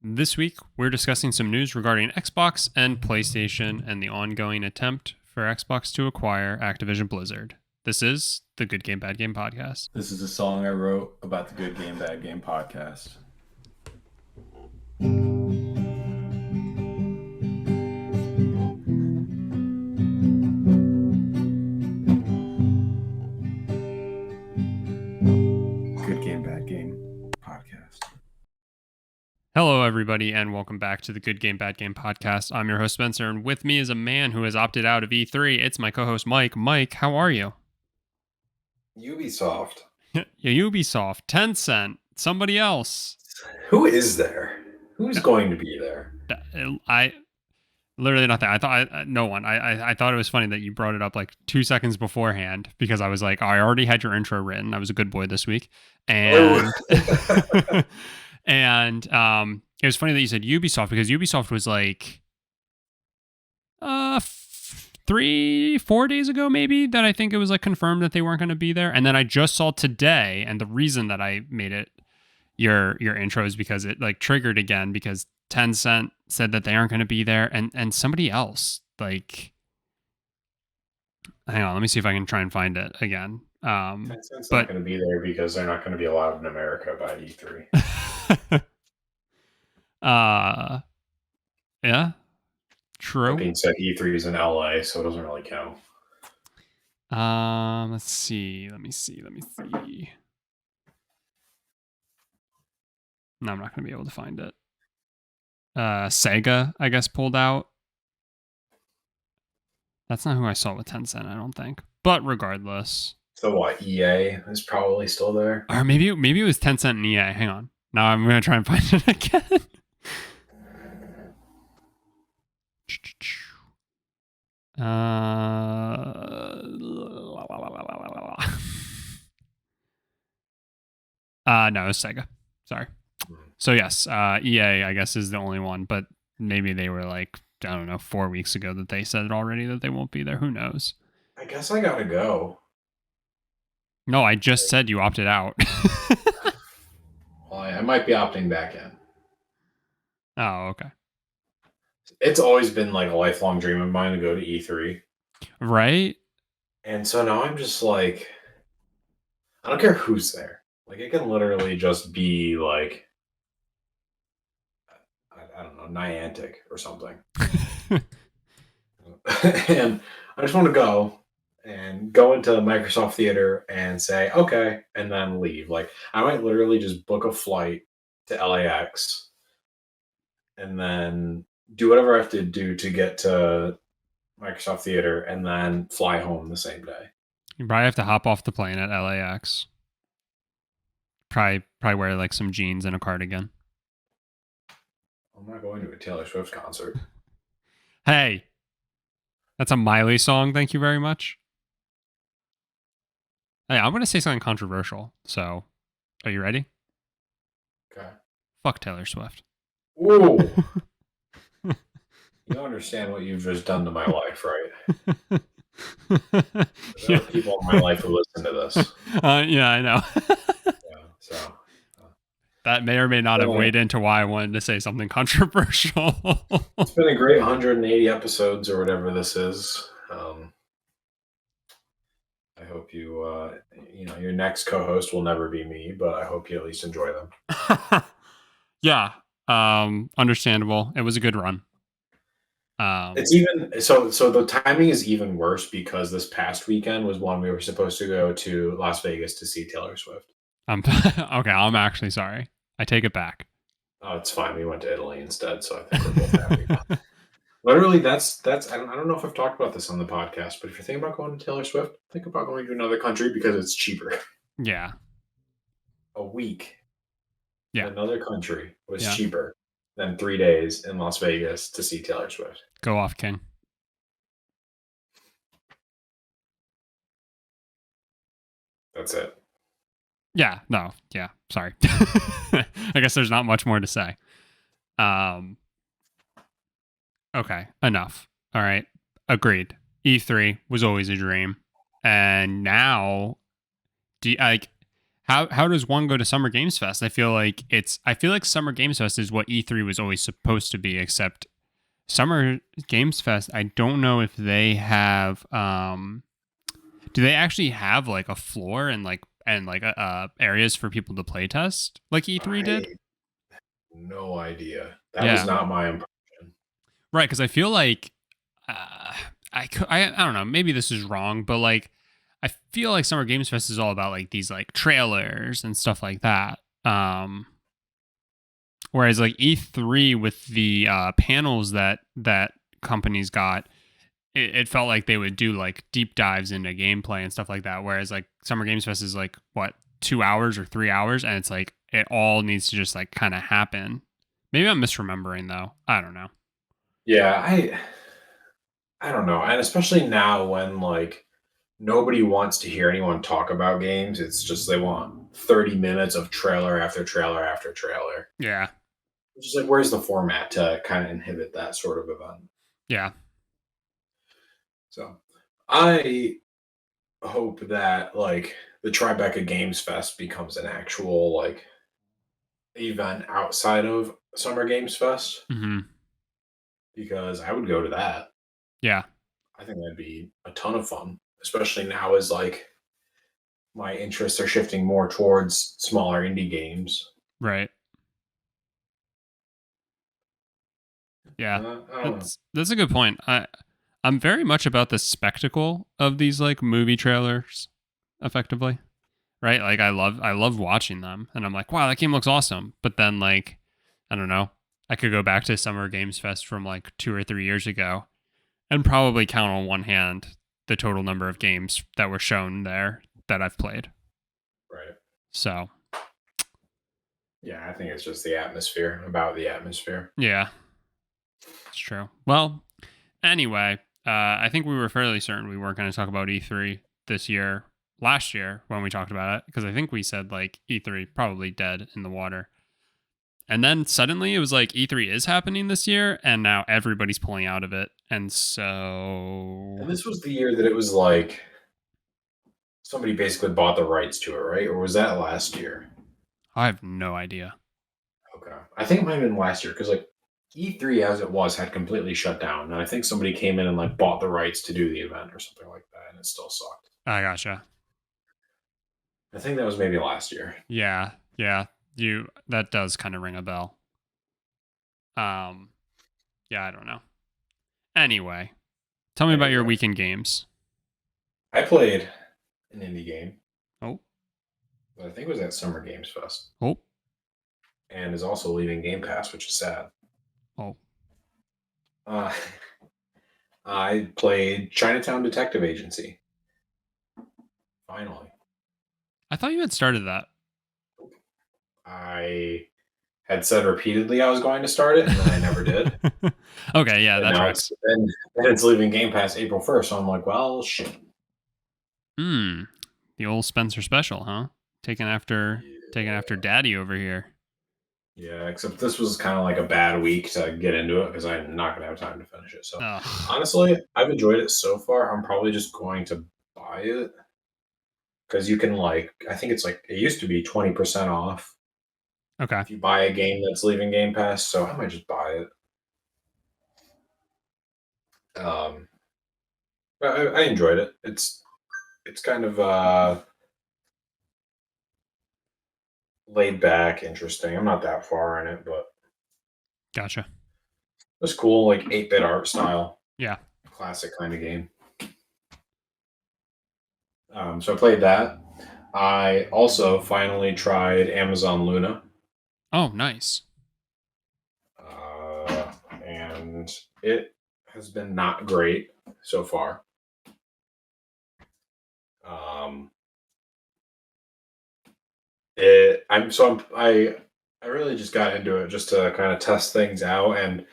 This week, we're discussing some news regarding Xbox and PlayStation and the ongoing attempt for Xbox to acquire Activision Blizzard. This is the Good Game, Bad Game podcast. This is a song I wrote about the Good Game, Bad Game podcast. Good Game, Bad Game podcast. Hello, everybody, and welcome back to the Good Game, Bad Game podcast. I'm your host, Spencer, and with me is a man who has opted out of E3. It's my co-host, Mike. Mike, how are you? Ubisoft. Yeah, Ubisoft, Tencent, somebody else. Who is there? Who's going to be there? I literally nothing. I thought no one. I thought it was funny that you brought it up like 2 seconds beforehand because I was like, I already had your intro written. I was a good boy this week, and and it was funny that you said Ubisoft because Ubisoft was like 3-4 days ago maybe that I think it was like confirmed that they weren't going to be there, and then I just saw today, and the reason that I made it your intro is because it like triggered again because Tencent said that they aren't going to be there, and somebody else, like, hang on, let me see if I can try and find it again. Tencent's not going to be there because they're not going to be allowed in America by E3. Yeah, true. That being said, E3 is in LA, so it doesn't really count. Let me see. No, I'm not going to be able to find it. Sega, I guess, pulled out. That's not who I saw with Tencent, I don't think. But regardless. So what, EA is probably still there? Or maybe it was Tencent and EA. Hang on. Now I'm going to try and find it again. No, it was Sega. Sorry. So yes, EA, I guess, is the only one, but maybe they were like, I don't know, 4 weeks ago that they said already that they won't be there. Who knows? I guess I gotta go. No, I just said you opted out. Well, I might be opting back in. Oh, okay. It's always been like a lifelong dream of mine to go to E3. Right? And so now I'm just like, I don't care who's there. Like, it can literally just be like, I don't know, Niantic or something. And I just want to go into Microsoft Theater and say, okay, and then leave. Like, I might literally just book a flight to LAX and then do whatever I have to do to get to Microsoft Theater and then fly home the same day. You probably have to hop off the plane at LAX. Probably wear like some jeans and a cardigan. I'm not going to a Taylor Swift concert. Hey, that's a Miley song. Thank you very much. Hey, I'm going to say something controversial. So, are you ready? Okay. Fuck Taylor Swift. Ooh. You don't understand what you've just done to my life, right? There are people in my life who listen to this. Yeah, I know. So that may or may not have weighed into why I wanted to say something controversial. It's been a great 180 episodes or whatever this is. I hope you your next co-host will never be me, but I hope you at least enjoy them. Yeah, understandable. It was a good run. It's even so the timing is even worse because this past weekend was one we were supposed to go to Las Vegas to see Taylor Swift. Okay, I'm actually sorry. I take it back. Oh, it's fine. We went to Italy instead, so I think we're both happy. Literally, that's. I don't know if I've talked about this on the podcast, but if you're thinking about going to Taylor Swift, think about going to another country because it's cheaper. Yeah. A week in another country was cheaper than 3 days in Las Vegas to see Taylor Swift. Go off, King. That's it. Yeah, no, yeah, sorry. I guess there's not much more to say. Okay, enough. All right, agreed. E3 was always a dream. And now, How does one go to Summer Games Fest? I feel like Summer Games Fest is what E3 was always supposed to be, except Summer Games Fest, I don't know if they have do they actually have like a floor and areas for people to play test like E3 did? No idea. That Yeah. was not my impression. Right, because I feel like I don't know, maybe this is wrong, but like I feel like Summer Games Fest is all about like these like trailers and stuff like that. Whereas like E3 with the panels that companies got, it felt like they would do like deep dives into gameplay and stuff like that. Whereas like Summer Games Fest is like what 2 hours or 3 hours, and it's like it all needs to just like kind of happen. Maybe I'm misremembering though. I don't know. Yeah, I don't know, and especially now when like nobody wants to hear anyone talk about games. It's just they want 30 minutes of trailer after trailer after trailer. Yeah. It's just like, where's the format to kind of inhibit that sort of event? Yeah. So I hope that like the Tribeca Games Fest becomes an actual like event outside of Summer Games Fest Mm-hmm. because I would go to that. Yeah. I think that'd be a ton of fun, especially now as like my interests are shifting more towards smaller indie games. Right. Yeah. I don't know. That's a good point. I'm very much about the spectacle of these like movie trailers, effectively. Right? Like I love watching them, and I'm like, wow, that game looks awesome. But then like, I don't know, I could go back to Summer Games Fest from like 2 or 3 years ago and probably count on one hand the total number of games that were shown there that I've played. Right. So Yeah, I think it's just the atmosphere, about the atmosphere. yeah, it's true. Well, anyway, I think we were fairly certain we weren't going to talk about E3 this year. Last year when we talked about it, because I think we said like E3 probably dead in the water. And then suddenly it was like E3 is happening this year, and now everybody's pulling out of it. And so And this was the year that it was like somebody basically bought the rights to it, right? Or was that last year? I have no idea. Okay. I think it might have been last year because like E3 as it was had completely shut down. And I think somebody came in and like bought the rights to do the event or something like that. And it still sucked. I gotcha. I think that was maybe last year. Yeah. That does kind of ring a bell. Yeah, I don't know. Anyway, tell me about your weekend games. I played an indie game. Oh. But I think it was at Summer Games Fest. Oh. And is also leaving Game Pass, which is sad. Oh. I played Chinatown Detective Agency. Finally. I thought you had started that. I had said repeatedly I was going to start it, and then I never did. Okay, yeah, that now tracks. and it's leaving Game Pass April 1st, so I'm like, well, shit. The old Spencer special, huh? Taking after Daddy over here. Yeah, except this was kind of like a bad week to get into it because I'm not going to have time to finish it. So honestly, I've enjoyed it so far. I'm probably just going to buy it because you can like, I think it's like, it used to be 20% off. Okay. If you buy a game that's leaving Game Pass, so I might just buy it. But I enjoyed it. It's kind of laid back, interesting. I'm not that far in it, but gotcha. It was cool, like 8-bit art style. Yeah. Classic kind of game. So I played that. I also finally tried Amazon Luna. Oh, nice. And it has been not great so far. I really just got into it just to kind of test things out, and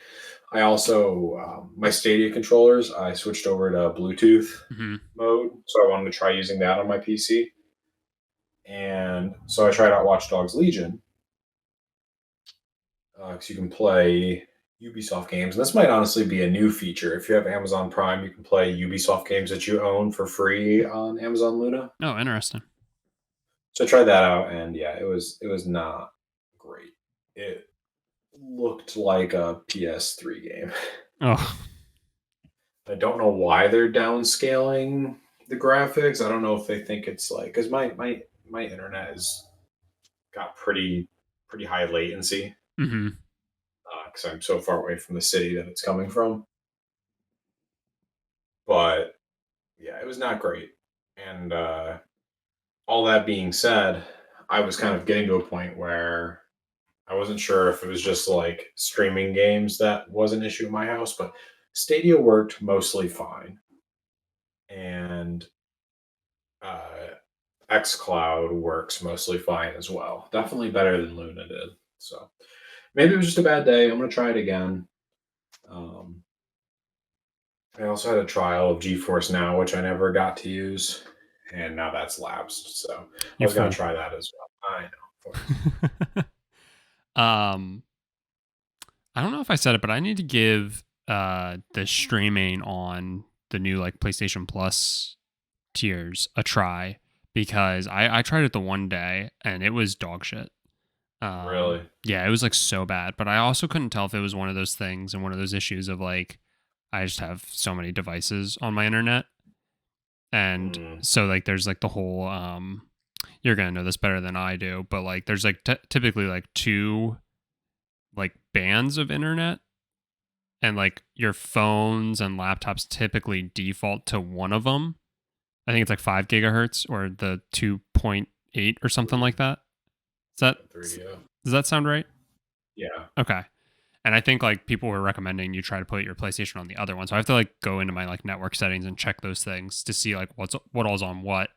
I also my Stadia controllers I switched over to Bluetooth mode, so I wanted to try using that on my PC, and so I tried out Watch Dogs Legion because you can play Ubisoft games, and this might honestly be a new feature. If you have Amazon Prime, you can play Ubisoft games that you own for free on Amazon Luna. Oh, interesting. So I tried that out, and yeah, it was not great. It looked like a PS3 game. Oh, I don't know why they're downscaling the graphics. I don't know if they think it's like because my internet has got pretty high latency mm-hmm. because I'm so far away from the city that it's coming from. But yeah, it was not great. And all that being said, I was kind of getting to a point where I wasn't sure if it was just like streaming games that was an issue in my house, but Stadia worked mostly fine. And uh, xCloud works mostly fine as well. Definitely better than Luna did. So maybe it was just a bad day. I'm going to try it again. Um, I also had a trial of GeForce Now, which I never got to use, and now that's lapsed. So I You was going to fool. try that as well. I know. um, I don't know if I said it, but I need to give the streaming on the new like PlayStation Plus tiers a try because I tried it the one day and it was dog shit. Really? Yeah, it was like so bad, but I also couldn't tell if it was one of those things and one of those issues of like I just have so many devices on my internet. And Mm, so like there's like the whole you're going to know this better than I do, but like there's like typically like two like bands of internet, and like your phones and laptops typically default to one of them. I think it's like 5 gigahertz or the 2.8 or something like that. three, yeah. Does that sound right? Yeah. Okay. And I think like people were recommending you try to put your PlayStation on the other one. So I have to like go into my like network settings and check those things to see like what all's on what,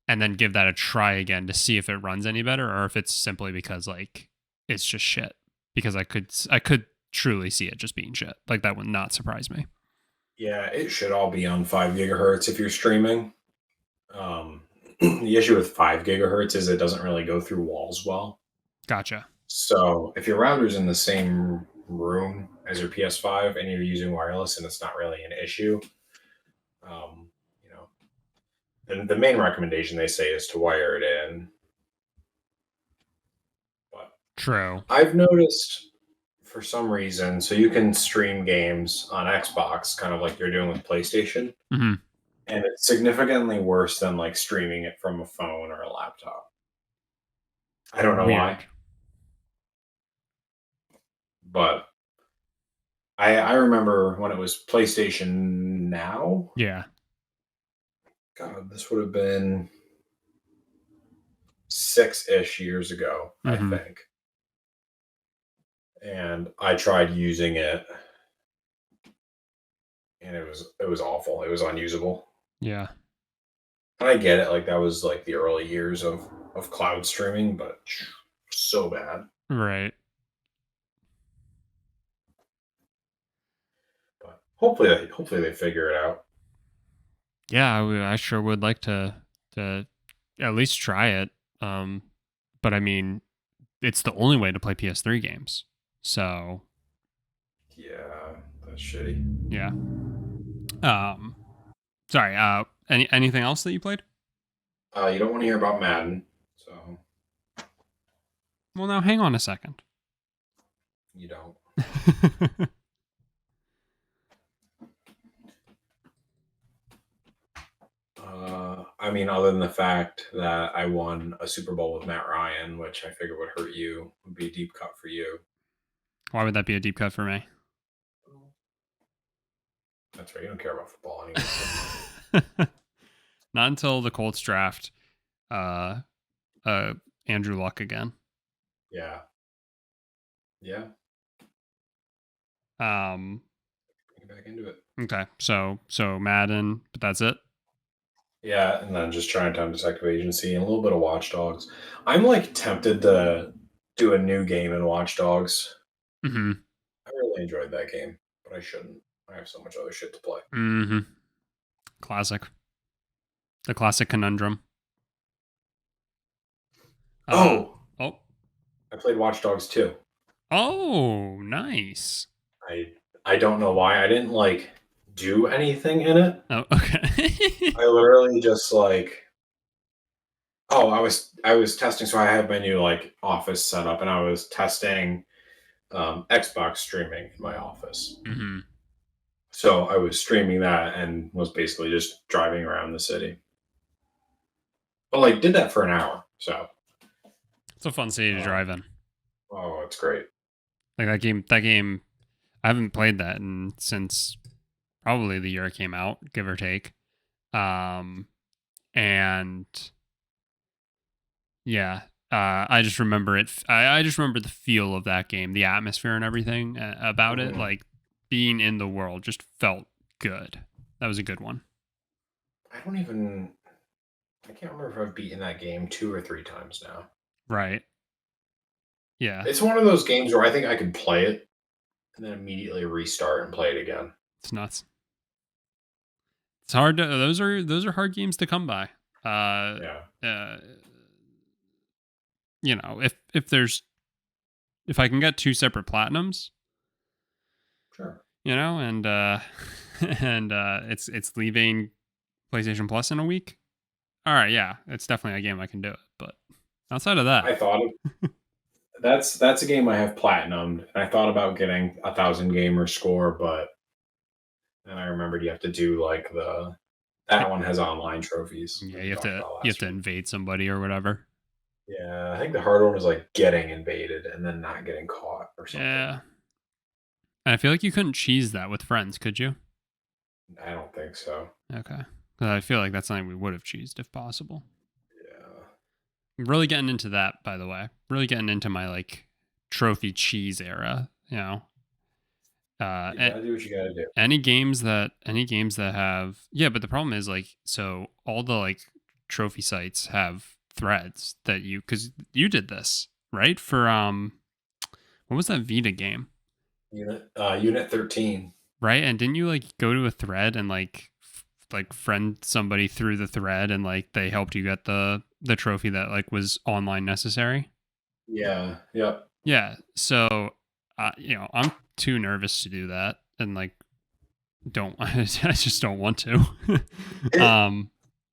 and then give that a try again to see if it runs any better or if it's simply because like it's just shit. Because I could truly see it just being shit. Like that would not surprise me. Yeah, it should all be on 5 gigahertz if you're streaming. Um, the issue with 5 gigahertz is it doesn't really go through walls well. Gotcha. So if your router's in the same room as your PS5 and you're using wireless and it's not really an issue, um, you know, and the main recommendation they say is to wire it in. But True. I've noticed for some reason, so you can stream games on Xbox, kind of like you're doing with PlayStation, Mm-hmm. and it's significantly worse than like streaming it from a phone or a laptop. I don't know Weird. why, but I remember when it was PlayStation Now. Yeah. God, this would have been 6-ish years ago, I Mm-hmm. think. And I tried using it, and it was awful. It was unusable. Yeah. And I get it, like that was like the early years of cloud streaming, but so bad. Right. But hopefully they figure it out. Yeah, I sure would like to at least try it. But I mean, it's the only way to play PS3 games. So Yeah, that's shitty. yeah. Um, sorry. Anything else that you played? You don't want to hear about Madden, so Well, now hang on a second. you don't. I mean, other than the fact that I won a Super Bowl with Matt Ryan, which I figured would hurt you, would be a deep cut for you. Why would that be a deep cut for me? That's right. You don't care about football anymore. Not until the Colts draft uh Andrew Luck again. Yeah. Yeah. Get back into it. Okay. So Madden, but that's it. Yeah, and then just trying Time Detective Agency and a little bit of Watch Dogs. I'm like tempted to do a new game in Watch Dogs. Mm-hmm. I really enjoyed that game, but I shouldn't. I have so much other shit to play. Mm-hmm. Classic. The classic conundrum. Oh, I played Watch Dogs 2. Oh, nice. I don't know why. I didn't like do anything in it. Oh, okay. I literally just like Oh, I was testing. So I had my new like office set up, and I was testing Xbox streaming in my office. Mm-hmm. So I was streaming that and was basically just driving around the city. But like did that for an hour. So It's a fun city to um, drive in. oh, it's great. Like that game, I haven't played that since probably the year it came out, give or take. And yeah, I just remember it. I just remember the feel of that game, the atmosphere and everything about it. Mhm. Like being in the world just felt good. That was a good one. I don't even. I can't remember if I've beaten that game 2 or 3 times now. Right. Yeah. It's one of those games where I think I could play it and then immediately restart and play it again. It's nuts. It's hard to those are hard games to come by. Yeah. Uh you know, if I can get 2 separate platinums, Sure. you know, and and it's leaving PlayStation Plus in a week. All right, yeah, it's definitely a game I can do it. But outside of that, I thought of that's a game I have platinumed, and I thought about getting 1,000 gamer score, but then I remembered you have to do like that one has online trophies, yeah, like we talked about last week. invade somebody or whatever. Yeah, I think the hard one was like getting invaded and then not getting caught or something. Yeah, and I feel like you couldn't cheese that with friends, could you? I don't think so. Okay, 'cause I feel like that's something we would have cheesed if possible. Yeah. I'm really getting into that, by the way. Really getting into my like trophy cheese era. You know, You gotta do what you gotta do. any games that have but the problem is like so all the like trophy sites have threads that because you did this right for what was that Vita game, Unit 13. right? And didn't you like go to a thread and like friend somebody through the thread and like they helped you get the trophy that like was online necessary? Yeah. Yep. Yeah, so I'm too nervous to do that and like don't I just don't want to. It, um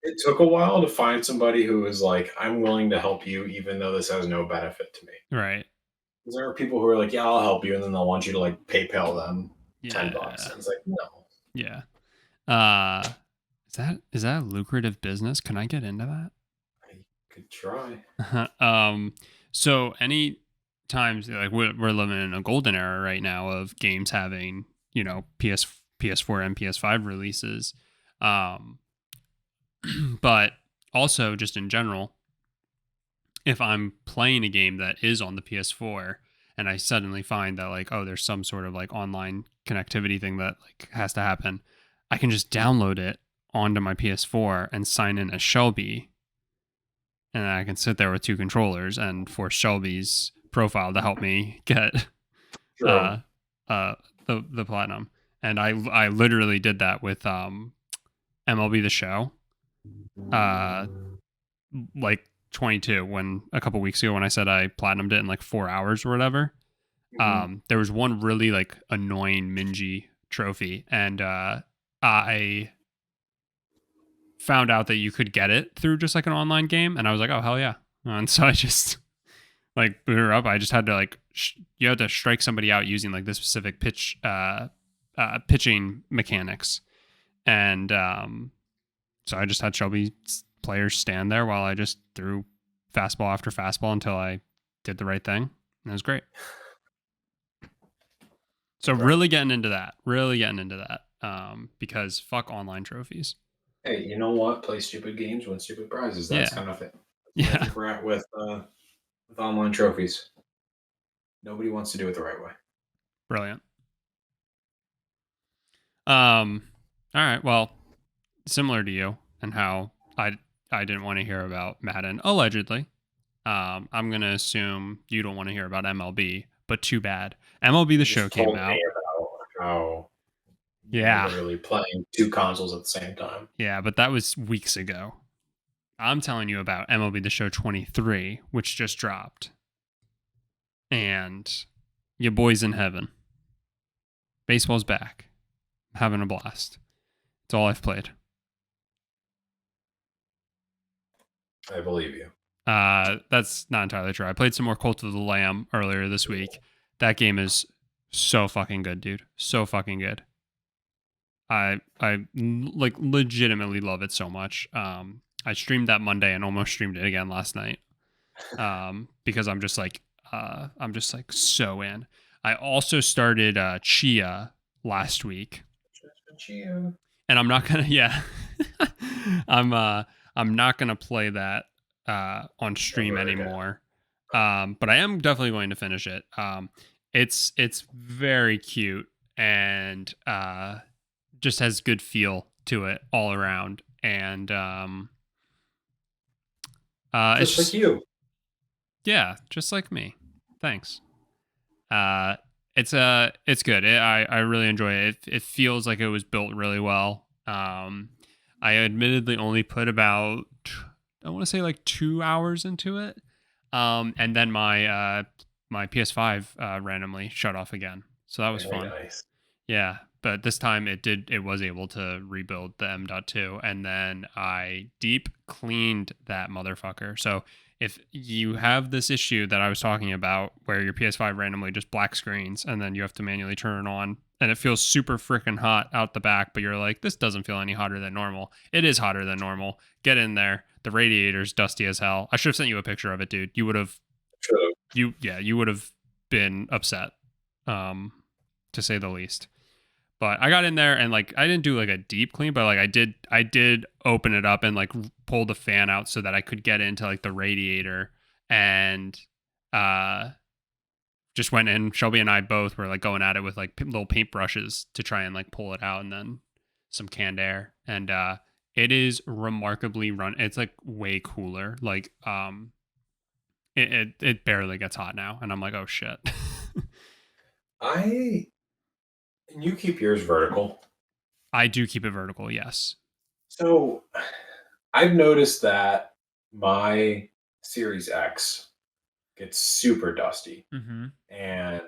it took a while to find somebody who was like, I'm willing to help you even though this has no benefit to me. right. 'Cause there are people who are like, yeah, I'll help you, and then they'll want you to like PayPal them $10. Yeah. And it's like, no. Yeah. Uh is that a lucrative business? Can I get into I could try. that? So any times like we're living in a golden era right now of games having, PS4 and PS5 releases. Um but also just in general, if I'm playing a game that is on the PS4 and I suddenly find that like, oh, there's some sort of like online connectivity thing that like has to happen, I can just download it onto my PS4 and sign in as Shelby. And I can sit there with 2 controllers and force Shelby's profile to help me get True. the platinum. And I literally did that with MLB The Show. Like 22 when a couple weeks ago when I said I platinumed it in like 4 hours or whatever. There was one really like annoying Minji trophy and I found out that you could get it through just like an online game and I was like, oh hell yeah. And so I just like boot her up. I just had to like you had to strike somebody out using like this specific pitching mechanics. And so I just had Shelby players stand there while I just threw fastball after fastball until I did the right thing. And it was great. So really getting into that. Because fuck online trophies. Hey, you know what? Play stupid games, win stupid prizes. That's kind of it. I think we're at with online trophies. Nobody wants to do it the right way. Brilliant. All right. Well, similar to you and how I didn't want to hear about Madden allegedly. I'm gonna assume you don't want to hear about MLB, but too bad. MLB The Show came out. How yeah, literally playing 2 consoles at the same time. Yeah, but that was weeks ago. I'm telling you about MLB The Show 23, which just dropped, and your boy's in heaven. Baseball's back. I'm having a blast. It's all I've played. I believe you. That's not entirely true. I played some more Cult of the Lamb earlier this week. That game is so fucking good, dude. So fucking good. I like legitimately love it so much. I streamed that Monday and almost streamed it again last night. Because I'm just like so in. I also started Chia last week. Chia. And I'm not gonna I'm not gonna play that on stream anymore. But I am definitely going to finish it. It's very cute and just has good feel to it all around. And Just like you. Yeah, just like me. Thanks. It's good. I really enjoy it. It feels like it was built really well. I admittedly only put about, I want to say like 2 hours into it. And then my PS5 randomly shut off again. So that was fun. Nice. Yeah, but this time it was able to rebuild the M.2, and then I deep cleaned that motherfucker. So if you have this issue that I was talking about where your PS5 randomly just black screens and then you have to manually turn it on and it feels super freaking hot out the back, but you're like, this doesn't feel any hotter than normal. It is hotter than normal. Get in there. The radiator's dusty as hell. I should have sent you a picture of it, dude. You would have you would have been upset, to say the least. But I got in there and like I didn't do like a deep clean, but like I did open it up and like pull the fan out so that I could get into like the radiator and just went in. Shelby and I both were like going at it with like little paintbrushes to try and like pull it out, and then some canned air. And it is remarkably it's like way cooler. Like it barely gets hot now, and I'm like, oh shit. You keep yours vertical. I do keep it vertical, yes. So I've noticed that my Series X gets super dusty. Mm-hmm. And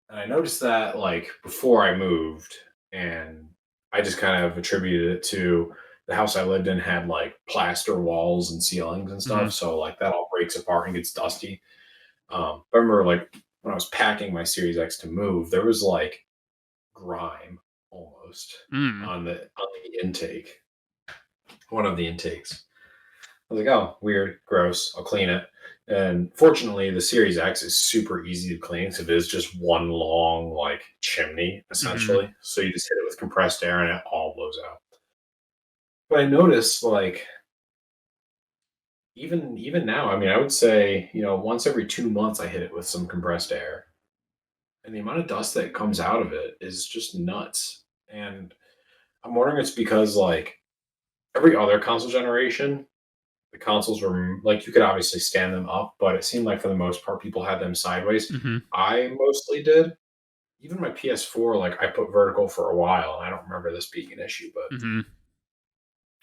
I noticed that like before I moved, and I just kind of attributed it to the house I lived in had like plaster walls and ceilings and stuff. Mm-hmm. So like that all breaks apart and gets dusty. I remember like when I was packing my Series X to move, there was like grime almost on the intake, one of the intakes. I was like, oh, weird, gross. I'll clean it. And fortunately, the Series X is super easy to clean. So it is just one long like chimney essentially. Mm-hmm. So you just hit it with compressed air and it all blows out. But I noticed like even now, I mean, I would say, once every 2 months I hit it with some compressed air. And the amount of dust that comes out of it is just nuts. And I'm wondering it's because like every other console generation, the consoles were like you could obviously stand them up, but it seemed like for the most part people had them sideways. Mm-hmm. I mostly did. Even my PS4, like I put vertical for a while, and I don't remember this being an issue, but mm-hmm.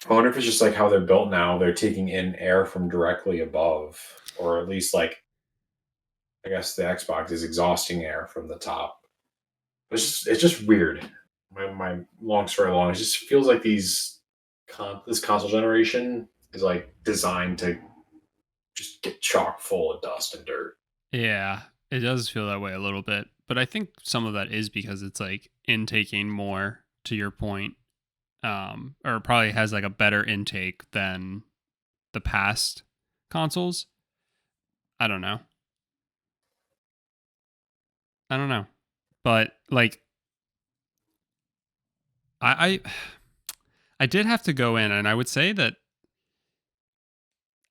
I wonder if it's just like how they're built now. They're taking in air from directly above, or at least like I guess the Xbox is exhausting air from the top. It's just weird. My long story long, it just feels like this console generation is like designed to just get chock full of dust and dirt. Yeah, it does feel that way a little bit, but I think some of that is because it's like intaking more, to your point, or probably has like a better intake than the past consoles. I don't know, but like I did have to go in, and I would say that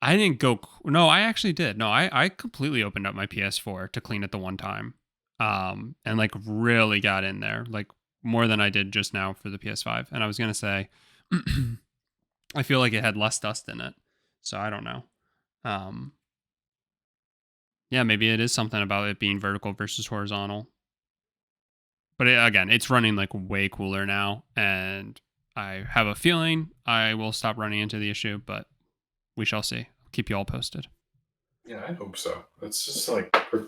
I didn't go. No, I actually did. No, I completely opened up my PS4 to clean it the one time, and like really got in there, like more than I did just now for the PS5. And I was gonna say, I feel like it had less dust in it, so I don't know. Yeah, maybe it is something about it being vertical versus horizontal. But again, it's running like way cooler now, and I have a feeling I will stop running into the issue, but we shall see. I'll keep you all posted. Yeah, I hope so. It's just like, I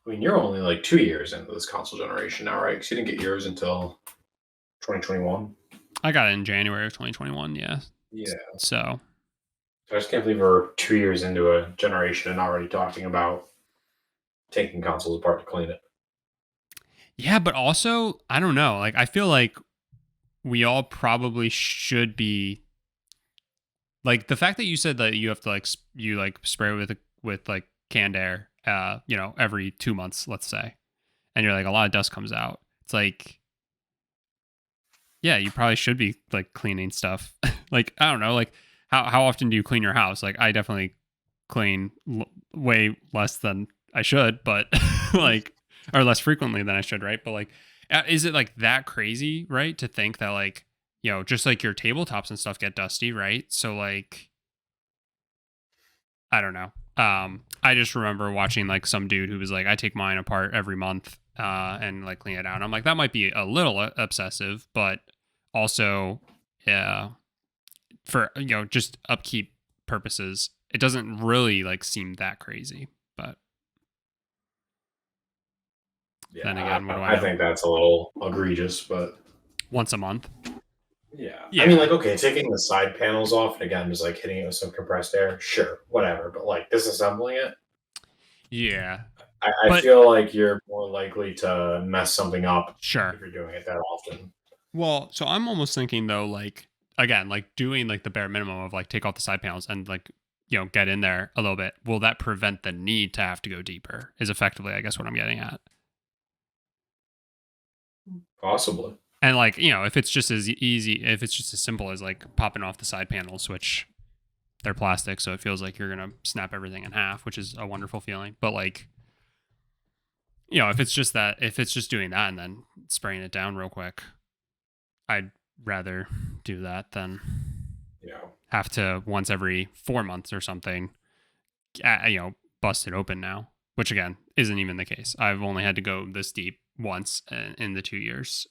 mean, you're only like 2 years into this console generation now, right? Because you didn't get yours until 2021. I got it in January of 2021, yeah. Yeah. So, I just can't believe we're 2 years into a generation and already talking about taking consoles apart to clean it. Yeah, but also, I don't know. Like, I feel like we all probably should be like the fact that you said that you have to you spray with like canned air, every 2 months, let's say, and you're like a lot of dust comes out. It's like, yeah, you probably should be like cleaning stuff. Like, I don't know, like how often do you clean your house? Like, I definitely clean way less than I should, but like, or less frequently than I should, right? But like, is it like that crazy, right? To think that like, just like your tabletops and stuff get dusty, right? So like, I don't know. I just remember watching like some dude who was like, I take mine apart every month and like clean it out. And I'm like, that might be a little obsessive, but also, yeah, for just upkeep purposes, it doesn't really like seem that crazy. But then again, what do I know? I think that's a little egregious, but Once a month. Yeah. Yeah. I mean, like, okay, taking the side panels off and again, just like hitting it with some compressed air, sure, whatever. But like disassembling it, Yeah. I feel like you're more likely to mess something up Sure. if you're doing it that often. Well, so I'm almost thinking though, like, again, like doing like the bare minimum of like take off the side panels and like, get in there a little bit. Will that prevent the need to have to go deeper? Is effectively, I guess, what I'm getting at. Possibly. And like, if it's just as easy, if it's just as simple as like popping off the side panels, which they're plastic, so it feels like you're going to snap everything in half, which is a wonderful feeling. But like, if it's just doing that and then spraying it down real quick, I'd rather do that than have to once every 4 months or something, bust it open now, which again isn't even the case. I've only had to go this deep once in the 2 years.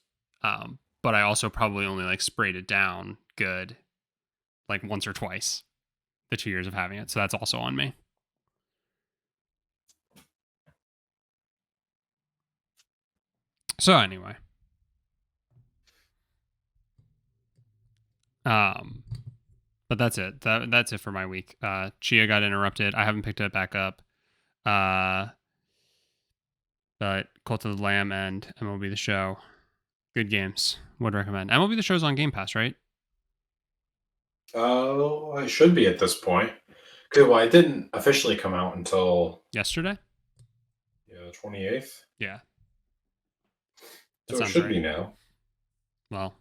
But I also probably only like sprayed it down good like once or twice the 2 years of having it. So that's also on me. So anyway. But that's it. That's it for my week. Chia got interrupted. I haven't picked it back up. But Cult of the Lamb and MLB The Show, good games. Would recommend. MLB The Show's on Game Pass, right? Oh, it should be at this point. Well, it didn't officially come out until yesterday. Yeah, the 28th. Yeah. So it should be now. Well,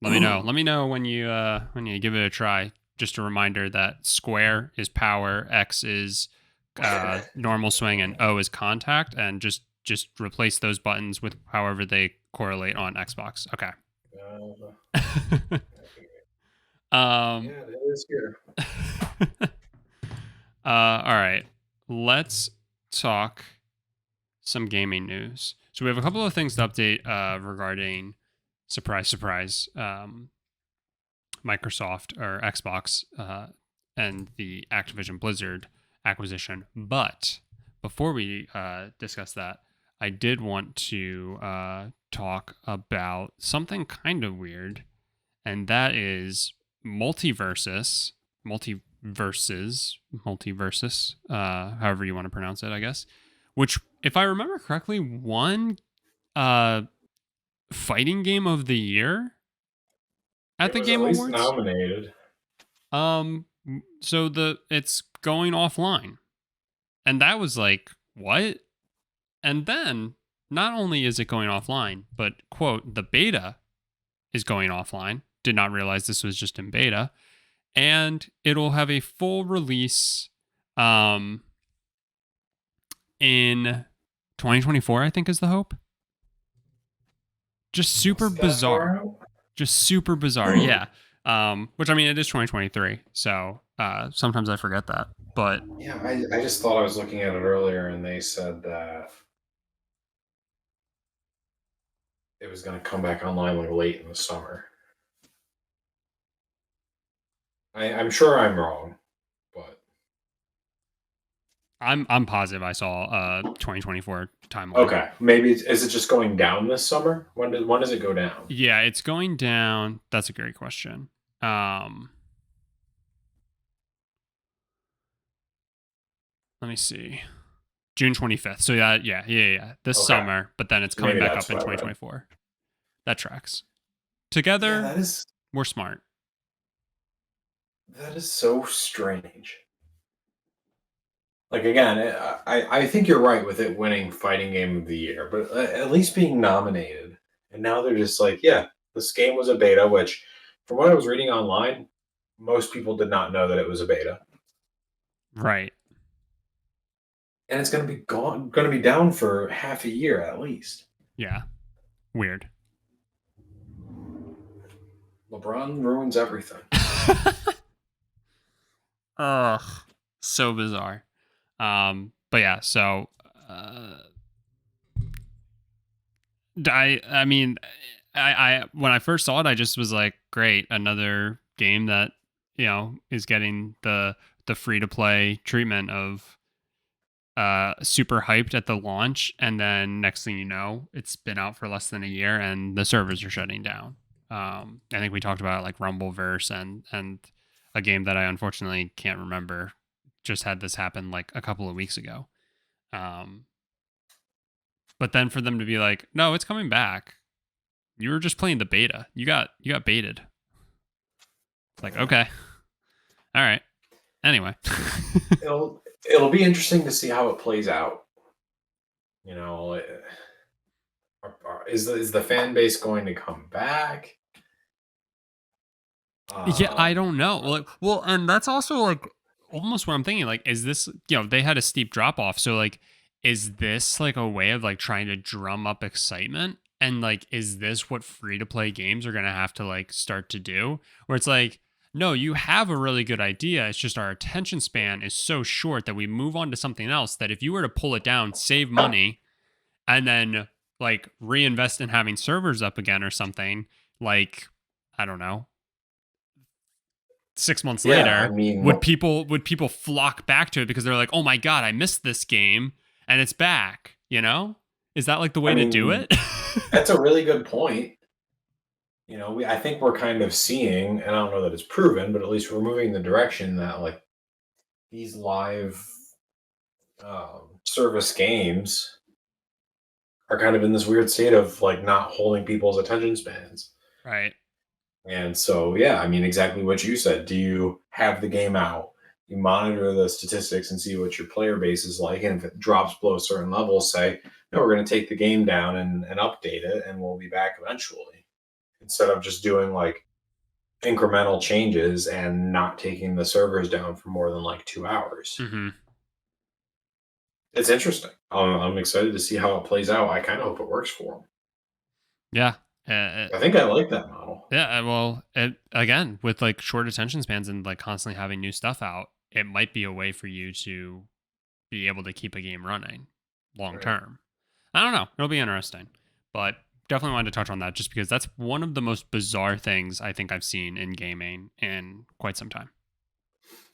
let me know. Let me know when you give it a try. Just a reminder that square is power, X is normal swing, and O is contact, and just replace those buttons with however they correlate on Xbox. Okay. Yeah, it is here. All right. Let's talk some gaming news. So we have a couple of things to update regarding surprise, Microsoft or Xbox and the Activision Blizzard acquisition. But before we discuss that, I did want to talk about something kind of weird, and that is multiverses, however you want to pronounce it, I guess, which, if I remember correctly, won fighting game of the year at the Game Awards. Nominated. So it's going offline, and that was like, what? And then not only is it going offline, but quote, the beta is going offline. Did not realize this was just in beta, and it'll have a full release in 2024, I think is the hope. Just super bizarre. Yeah. Which, I mean, it is 2023, so sometimes I forget that. But yeah, I just thought I was looking at it earlier, and they said that it was going to come back online like late in the summer. I'm sure I'm wrong, but I'm positive I saw 2024 timeline. Okay, maybe is it just going down this summer? When does it go down? Yeah, it's going down. That's a great question. let me see. June 25th. So yeah. This Okay. summer, but then it's coming Maybe back that's up in what I read. 2024. That tracks. Together, Yeah, we're smart. that is so strange. Like again, I think you're right with it winning Fighting Game of the Year, but at least being nominated. And now they're just like, yeah, this game was a beta, which, from what I was reading online, most people did not know that it was a beta, Right. and it's going to be going to be down for half a year at least. Yeah. Weird. LeBron ruins everything. Ugh. So bizarre. But yeah, so I mean, I when I first saw it, I just was like, great, another game that is getting the free to play treatment of super hyped at the launch, and then next thing you know, it's been out for less than a year and the servers are shutting down. I think we talked about like Rumbleverse and a game that I unfortunately can't remember just had this happen like a couple of weeks ago. But then for them to be like, no, it's coming back. You were just playing the beta. You got baited. It's like, okay. All right. Anyway. It'll be interesting to see how it plays out. You know, is the fan base going to come back? Yeah, I don't know. Well, and that's also like almost what I'm thinking. Like, is this, they had a steep drop off. So like, is this like a way of like trying to drum up excitement? And like, is this what free to play games are going to have to like start to do? Where it's like, no, you have a really good idea. It's just our attention span is so short that we move on to something else that if you were to pull it down, save money, and then like reinvest in having servers up again or something, like, I don't know, 6 months later, I mean, would people flock back to it because they're like, oh my God, I missed this game and it's back, Is that like the way to do it? That's a really good point. I think we're kind of seeing, and I don't know that it's proven, but at least we're moving in the direction that like these live service games are kind of in this weird state of like not holding people's attention spans. Right. And so, yeah, I mean, exactly what you said. Do you have the game out? You monitor the statistics and see what your player base is like. And if it drops below a certain level, say, no, we're going to take the game down and update it, and we'll be back eventually. Instead of just doing like incremental changes and not taking the servers down for more than like 2 hours. Mm-hmm. It's interesting. I'm excited to see how it plays out. I kind of hope it works for them. Yeah. I think I like that model. Yeah. Well, again, with like short attention spans and like constantly having new stuff out, it might be a way for you to be able to keep a game running long term. I don't know. It'll be interesting, but definitely wanted to touch on that just because that's one of the most bizarre things I think I've seen in gaming in quite some time.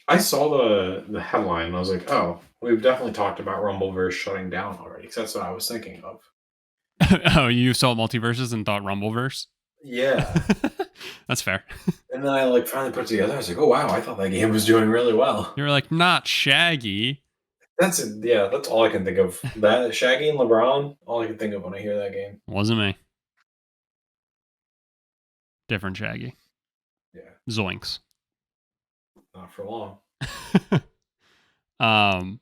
I saw the headline and I was like, oh, we've definitely talked about Rumbleverse shutting down already, because that's what I was thinking of. Oh, you saw Multiverses and thought Rumbleverse? Yeah. That's fair. And then I like finally put it together. I was like, oh wow, I thought that game was doing really well. You were like, not Shaggy. That's all I can think of. That Shaggy and LeBron, all I can think of when I hear that game. Wasn't me. Different Shaggy. Yeah. Zoinks. Not for long. All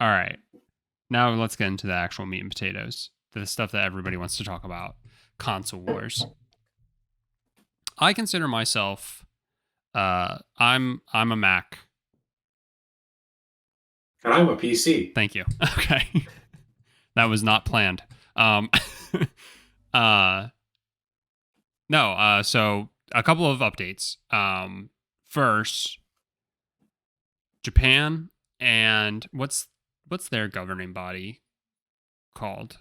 right. Now let's get into the actual meat and potatoes. The stuff that everybody wants to talk about. Console wars. I consider myself I'm a Mac. And I'm a PC. Thank you. Okay. That was not planned. No, so a couple of updates. First, Japan and what's their governing body called?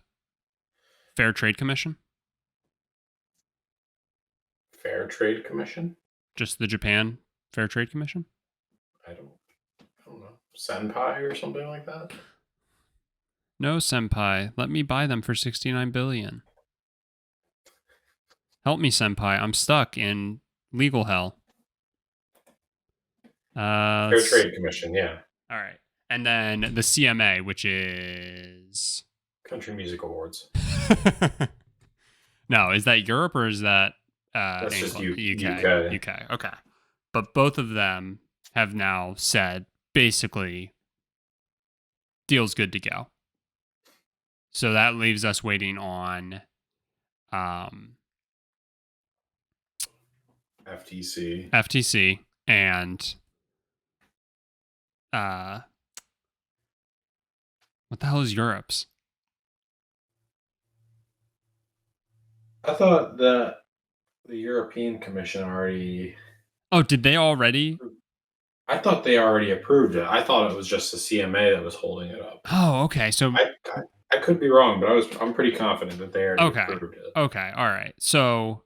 Fair Trade Commission? Fair Trade Commission? Just the Japan Fair Trade Commission? I don't know. Senpai or something like that? No, senpai. Let me buy them for $69 billion. Help me, senpai. I'm stuck in legal hell. Fair Trade Commission, yeah. All right. And then the CMA, which is Country Music Awards. No, is that Europe or is that That's just England? UK. UK. Okay. But both of them have now said basically deal's good to go. So that leaves us waiting on FTC and what the hell is Europe's? I thought that the European Commission already. Oh, did they already? I thought they already approved it. I thought it was just the CMA that was holding it up. Oh, okay. So I could be wrong, but I'm pretty confident that they already approved it. Okay. All right. So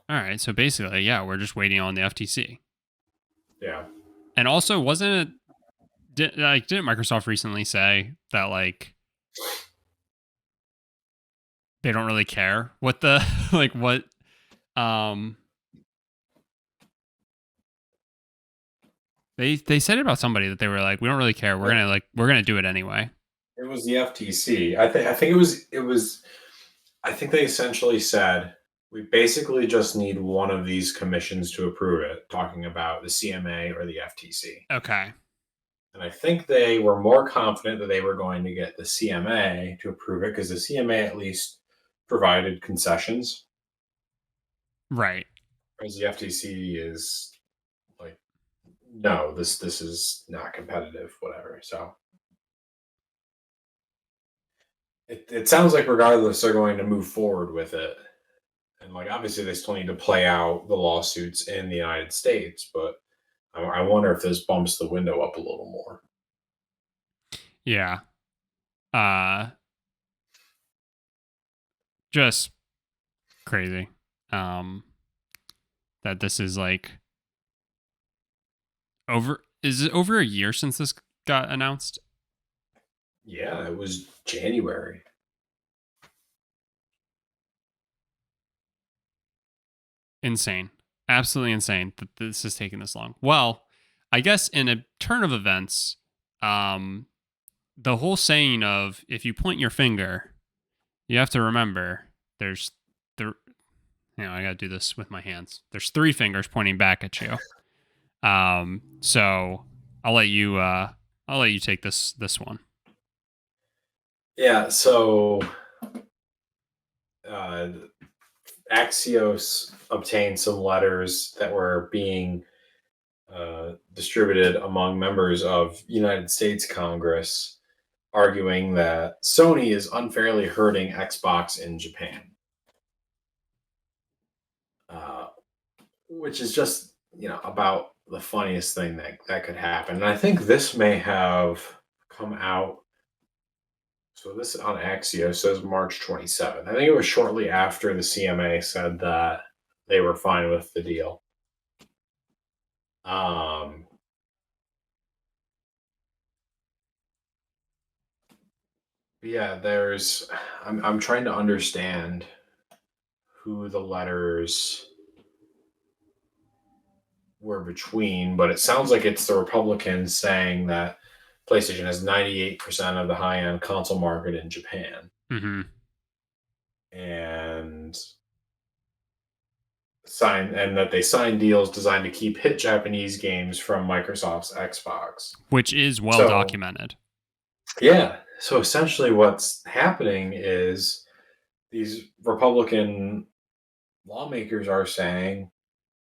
basically, yeah, we're just waiting on the FTC. Yeah. And also, wasn't it didn't Microsoft recently say that like they don't really care what the they said about somebody that they were like, we don't really care. We're gonna do it anyway. It was the FTC. I think it was. I think they essentially said we basically just need one of these commissions to approve it. Talking about the CMA or the FTC. Okay. And I think they were more confident that they were going to get the CMA to approve it because the CMA at least provided concessions. Right. Whereas the FTC is like, no, this is not competitive, whatever. So it sounds like regardless, they're going to move forward with it. And like obviously they still need to play out the lawsuits in the United States, but I wonder if this bumps the window up a little more. Yeah. Just crazy. That this is like is it over a year since this got announced? Yeah, it was January. Insane. Absolutely insane that this is taking this long. Well, I guess in a turn of events, the whole saying of if you point your finger, you have to remember there's I gotta do this with my hands. There's 3 fingers pointing back at you. So I'll let you take this one. Yeah, so Axios obtained some letters that were being distributed among members of United States Congress arguing that Sony is unfairly hurting Xbox in Japan. Which is just, about the funniest thing that could happen. And I think this may have come out. So this on Axios says March 27th. I think it was shortly after the CMA said that they were fine with the deal. Yeah, I'm trying to understand who the letters were between, but it sounds like it's the Republicans saying that PlayStation has 98% of the high-end console market in Japan. Mm-hmm. And that they signed deals designed to keep hit Japanese games from Microsoft's Xbox. Which is well documented. Yeah. So essentially what's happening is these Republican lawmakers are saying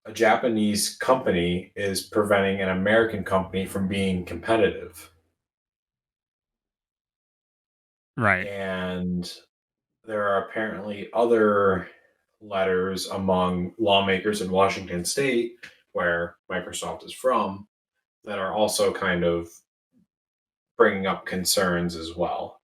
a Japanese company is preventing an American company from being competitive. Right. And there are apparently other letters among lawmakers in Washington State, where Microsoft is from, that are also kind of bringing up concerns as well.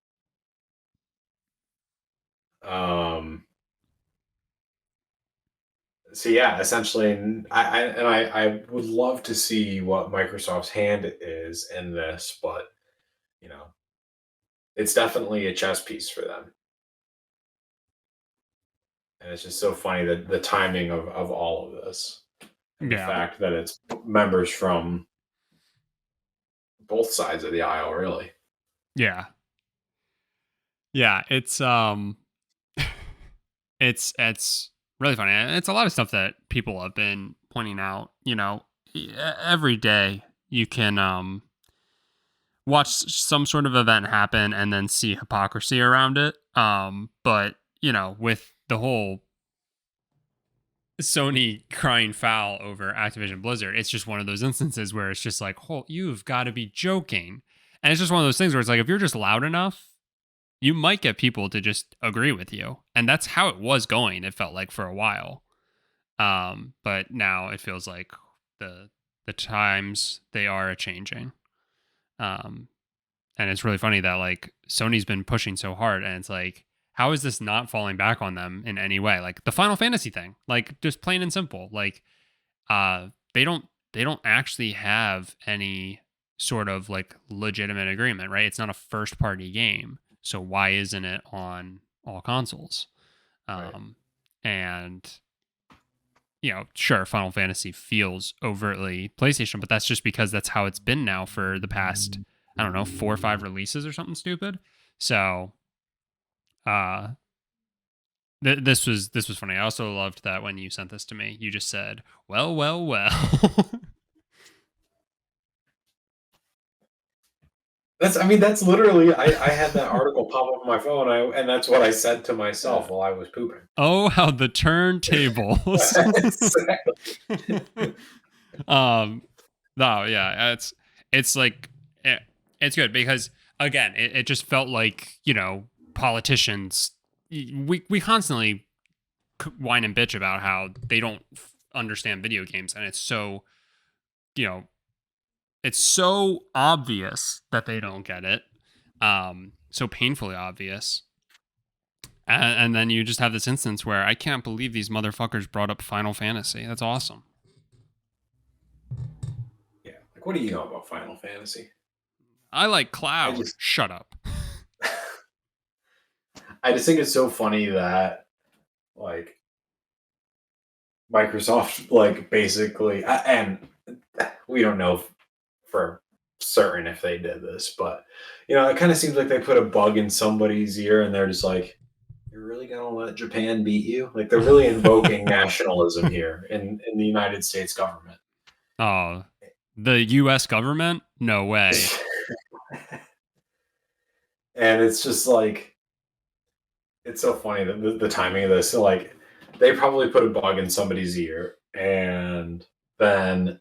So yeah, essentially, I would love to see what Microsoft's hand is in this, but it's definitely a chess piece for them. And it's just so funny that the timing of all of this. And the fact that it's members from both sides of the aisle, really. Yeah. It's it's really funny. And it's a lot of stuff that people have been pointing out, every day you can watch some sort of event happen and then see hypocrisy around it. But with the whole Sony crying foul over Activision Blizzard, it's just one of those instances where it's just like, oh, you've got to be joking. And it's just one of those things where it's like, if you're just loud enough, you might get people to just agree with you. And that's how it was going, it felt like, for a while. But now it feels like the times, they are a changing. And it's really funny that like Sony's been pushing so hard, and it's like, how is this not falling back on them in any way? Like the Final Fantasy thing, like just plain and simple. Like, they don't actually have any sort of like legitimate agreement, right? It's not a first party game, so why isn't it on all consoles? Right. And sure, Final Fantasy feels overtly PlayStation, but that's just because that's how it's been now for the past, I don't know, 4 or 5 releases or something stupid. So, this was funny. I also loved that when you sent this to me, you just said, "Well, well, well." That's literally, I had that article pop up on my phone, and that's what I said to myself while I was pooping. Oh, how the turntables. No, yeah, it's like, it's good because again, it just felt like, politicians, we constantly whine and bitch about how they don't understand video games, and it's so, it's so obvious that they don't get it, so painfully obvious. And then you just have this instance where I can't believe these motherfuckers brought up Final Fantasy. That's awesome. Yeah, like, what do you know about Final Fantasy? I like Cloud. Shut up. I just think it's so funny that, like, Microsoft, like, basically, and we don't know for certain if they did this, but it kind of seems like they put a bug in somebody's ear, and they're just like, "You're really gonna let Japan beat you?" Like, they're really invoking nationalism here in the United States government. Oh, the U.S. government? No way. And it's just like, it's so funny that the timing of this. So, like, they probably put a bug in somebody's ear, and then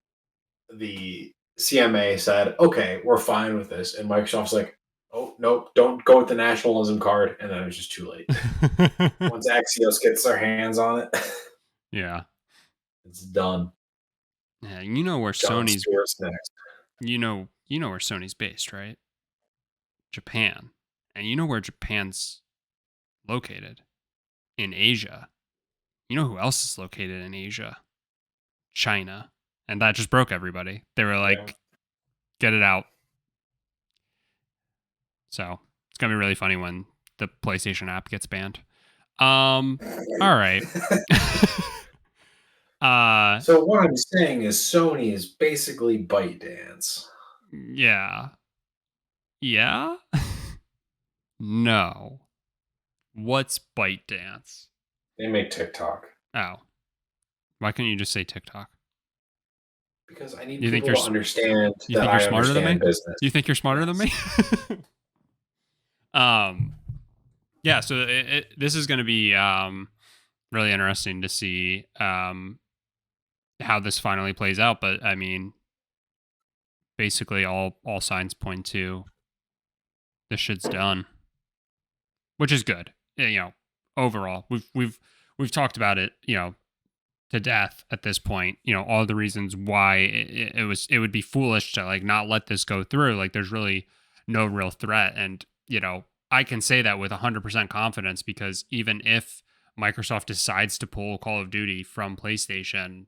the CMA said, "Okay, we're fine with this," and Microsoft's like, "Oh nope, don't go with the nationalism card," and then it was just too late. Once Axios gets their hands on it, yeah, it's done. Yeah, you know where John Sony's Stewart's next. You know where Sony's based, right? Japan. And you know where Japan's located? In Asia. You know who else is located in Asia? China. And that just broke everybody. They were like, Get it out. So it's gonna be really funny when the PlayStation app gets banned. All right. So what I'm saying is Sony is basically ByteDance. Yeah. Yeah? No. What's ByteDance? They make TikTok. Oh. Why couldn't you just say TikTok? Because I need people to understand you think you're smarter than me? Business. You think you're smarter than me? Yeah, so this is going to be really interesting to see how this finally plays out. But I mean, basically all signs point to this shit's done, which is good. Overall, we've talked about it, to death at this point. All the reasons why it would be foolish to like not let this go through. Like, there's really no real threat, and I can say that with 100% confidence, because even if Microsoft decides to pull Call of Duty from PlayStation,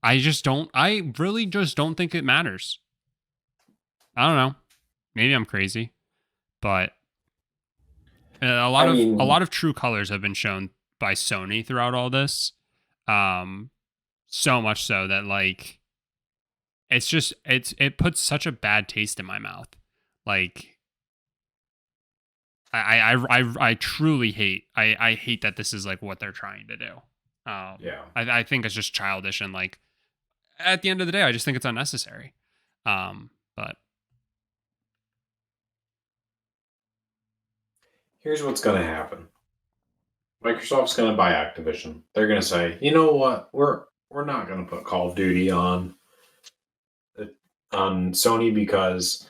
I really just don't think it matters. I don't know. Maybe I'm crazy, but a lot of true colors have been shown by Sony throughout all this. So much so that, like, it's just it puts such a bad taste in my mouth. Like I truly hate I hate that this is like what they're trying to do. Yeah. I think it's just childish, and like at the end of the day, I just think it's unnecessary. But Here's what's going to happen. Microsoft's going to buy Activision. They're going to say, you know what? We're not going to put Call of Duty on Sony because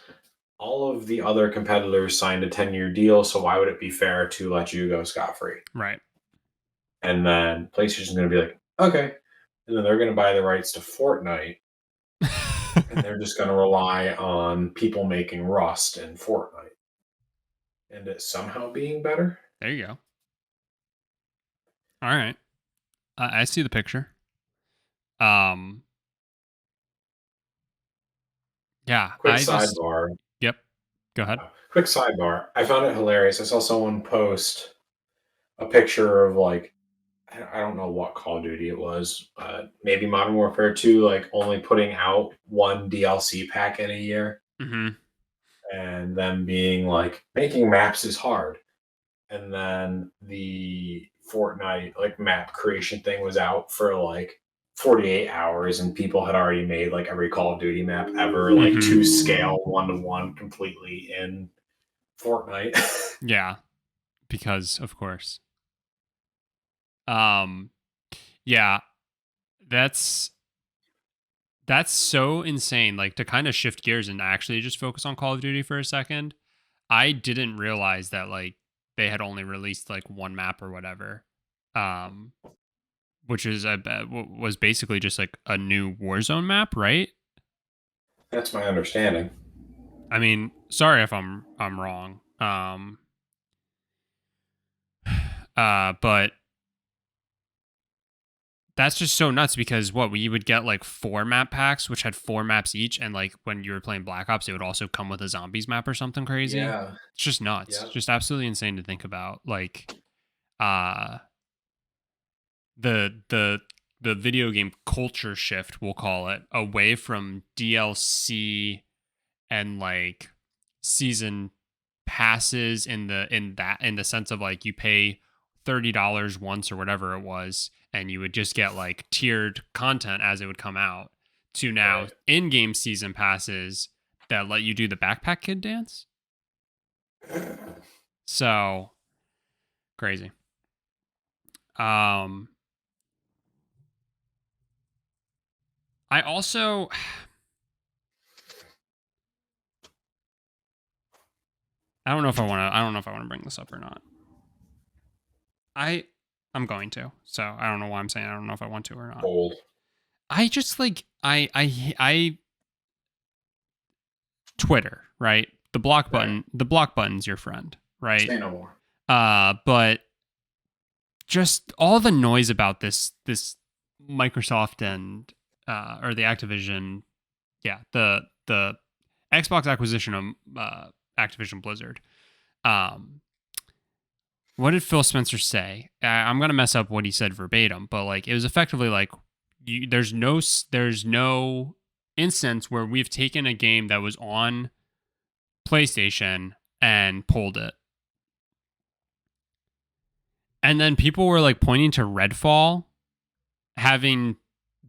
all of the other competitors signed a 10-year deal. So why would it be fair to let you go scot-free? right. And then PlayStation's going to be like, okay. And then they're going to buy the rights to Fortnite. And they're just going to rely on people making Rust and Fortnite. And it somehow being better. There you go. All right. I see the picture. Yeah. Quick sidebar. Yep. Go ahead. Quick sidebar. I found it hilarious. I saw someone post a picture of like, I don't know what Call of Duty it was. Maybe Modern Warfare 2, like only putting out one DLC pack in a year. Mm-hmm. And them being like, making maps is hard. And then the Fortnite like map creation thing was out for like 48 hours, and people had already made like every Call of Duty map ever, like to scale 1-to-1 completely in Fortnite. Yeah, because of course. Yeah, that's so insane. Like, to kind of shift gears and actually just focus on Call of Duty for a second. I didn't realize that like they had only released like one map or whatever, which is was basically just like a new Warzone map, right? That's my understanding. I mean, sorry if I'm wrong. But that's just so nuts because we would get like 4 map packs, which had 4 maps each, and like when you were playing Black Ops, it would also come with a zombies map or something crazy. Yeah. It's just nuts. Yep. Just absolutely insane to think about. Like, the video game culture shift, we'll call it, away from DLC and like season passes in the sense of like you pay $30 once or whatever it was, and you would just get like tiered content as it would come out, to now Right. in-game season passes that let you do the backpack kid dance. So crazy. I also I don't know if I want to bring this up or not. I'm going to. So I don't know why I'm saying I don't know if I want to or not. Old. I just like I Twitter, right? The block button, the block button's your friend, right? Say no more. But just all the noise about this Microsoft and or the Activision, yeah, the Xbox acquisition of Activision Blizzard. What did Phil Spencer say? I'm gonna mess up what he said verbatim, but like it was effectively like there's no instance where we've taken a game that was on PlayStation and pulled it. And then people were like pointing to Redfall having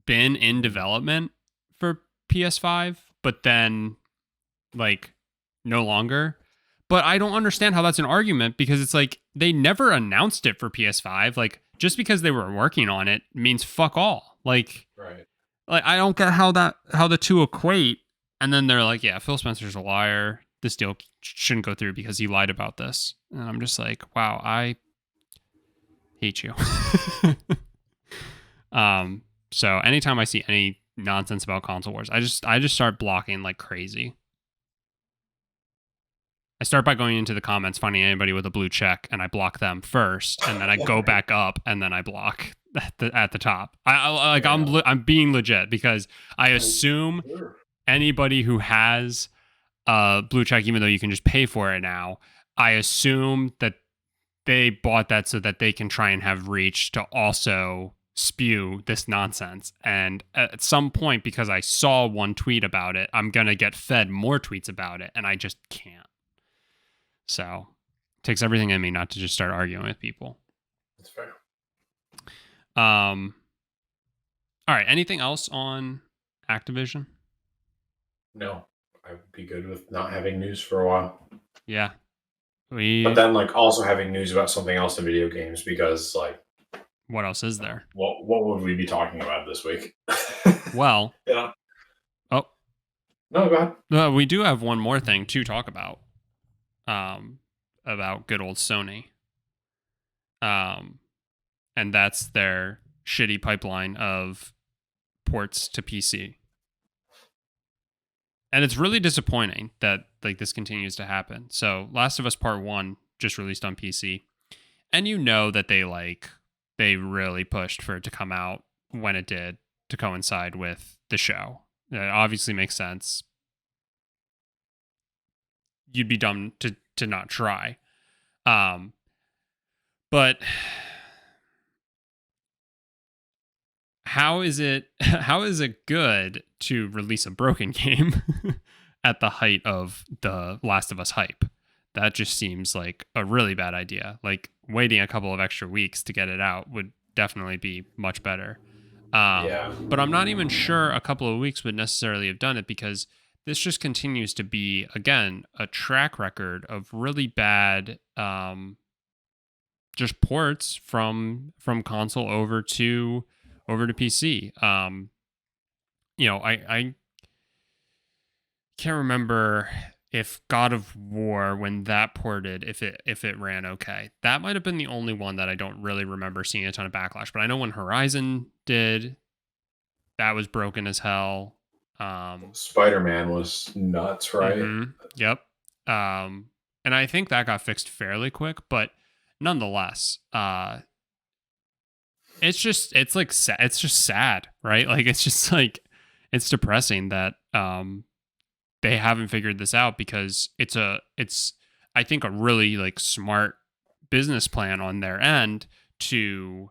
been in development for PS5, but then like no longer. But I don't understand how that's an argument, because it's like they never announced it for PS5. Like, just because they were working on it means fuck all. Like, Right. Like, I don't get how the two equate. And then they're like, yeah, Phil Spencer's a liar. This deal shouldn't go through because he lied about this. And I'm just like, wow, I hate you. So anytime I see any nonsense about console wars, I just start blocking like crazy. I start by going into the comments, finding anybody with a blue check, and I block them first, and then I go back up, and then I block at the top. I'm being legit, because I assume anybody who has a blue check, even though you can just pay for it now, I assume that they bought that so that they can try and have reach to also spew this nonsense. And at some point, because I saw one tweet about it, I'm going to get fed more tweets about it, and I just can't. So it takes everything in me not to just start arguing with people. That's fair. All right. Anything else on Activision? No, I would be good with not having news for a while. Yeah. But then, like, also having news about something else in video games, because, like, what else is there? What would we be talking about this week? Well, yeah. Oh, no, go ahead. We do have one more thing to talk about. About good old Sony. And that's their shitty pipeline of ports to PC. And it's really disappointing that like this continues to happen. So Last of Us Part 1 just released on PC. And you know that they really pushed for it to come out when it did to coincide with the show. It obviously makes sense. You'd be dumb to not try. But how is it good to release a broken game at the height of the Last of Us hype? That just seems like a really bad idea. Like waiting a couple of extra weeks to get it out would definitely be much better. Yeah. But I'm not even sure a couple of weeks would necessarily have done it, because this just continues to be, again, a track record of really bad just ports from console over to PC. I can't remember if God of War, when that ported, if it ran okay. That might have been the only one that I don't really remember seeing a ton of backlash. But I know when Horizon did, that was broken as hell. Spider-Man was nuts, right? Mm-hmm. Yep. And I think that got fixed fairly quick, but nonetheless, it's just sad, right? Like it's just like, it's depressing that they haven't figured this out, because it's I think a really like smart business plan on their end to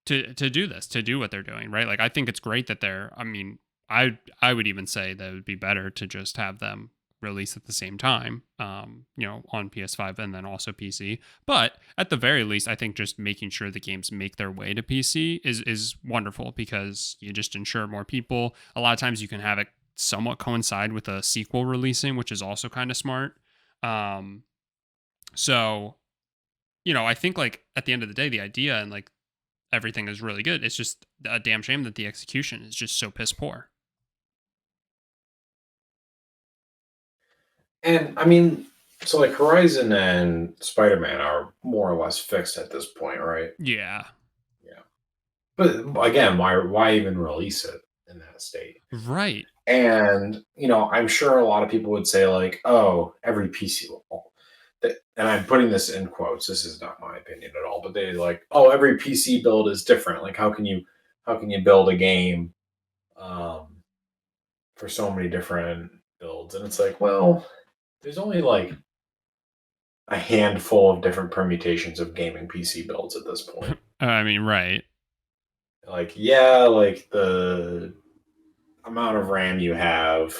do this, to do what they're doing, right? Like I think it's great that I would even say that it would be better to just have them release at the same time, on PS5 and then also PC. But at the very least, I think just making sure the games make their way to PC is wonderful, because you just ensure more people. A lot of times you can have it somewhat coincide with a sequel releasing, which is also kind of smart. So, I think like at the end of the day, the idea and like everything is really good. It's just a damn shame that the execution is just so piss poor. And I mean, so like Horizon and Spider-Man are more or less fixed at this point, right? Yeah. Yeah. But again, why even release it in that state? Right. And, I'm sure a lot of people would say like, oh, every PC will. And I'm putting this in quotes. This is not my opinion at all, but they like, oh, every PC build is different. Like, how can you build a game for so many different builds? And it's like, well, there's only like a handful of different permutations of gaming PC builds at this point. I mean, right. Like, yeah, like the amount of RAM you have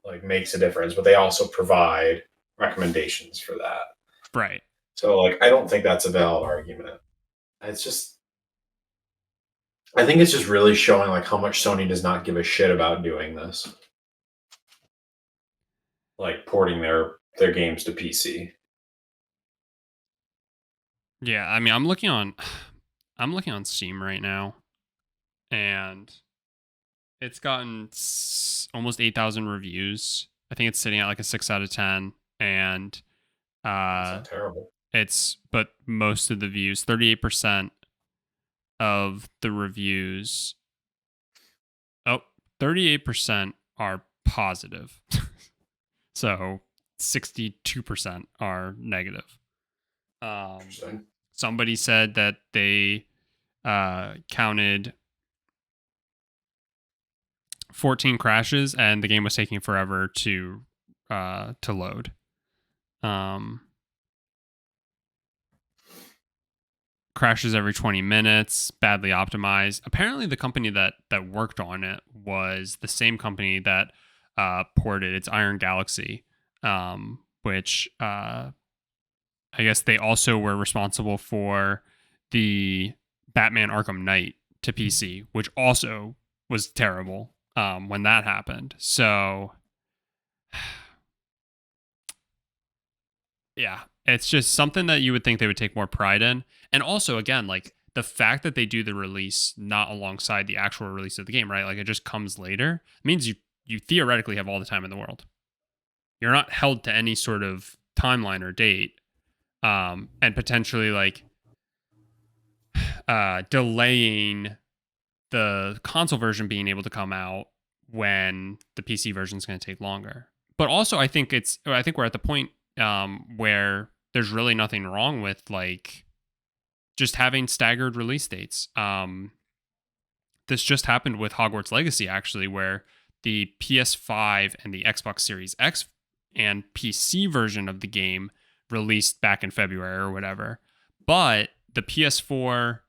like makes a difference, but they also provide recommendations for that. Right. So like I don't think that's a valid argument. It's just I think it's just really showing like how much Sony does not give a shit about doing this. Like porting their games to PC. Yeah, I mean, I'm looking on Steam right now, and it's gotten almost 8,000 reviews. I think it's sitting at like a 6 out of 10, and That's not terrible. But most of the views, 38% of the reviews, 38% are positive. So 62% are negative. Interesting. Somebody said that they counted 14 crashes and the game was taking forever to load. crashes every 20 minutes, badly optimized. Apparently the company that worked on it was the same company that ported its Iron Galaxy, which I guess they also were responsible for the Batman Arkham Knight to PC, which also was terrible when that happened. So yeah, it's just something that you would think they would take more pride in. And also, again, like the fact that they do the release not alongside the actual release of the game, right? Like it just comes later, means you theoretically have all the time in the world. You're not held to any sort of timeline or date, and potentially like delaying the console version being able to come out when the PC version is going to take longer. But also, I think we're at the point where there's really nothing wrong with like just having staggered release dates. This just happened with Hogwarts Legacy, actually, where the PS5 and the Xbox Series X and PC version of the game released back in February or whatever. But the PS4,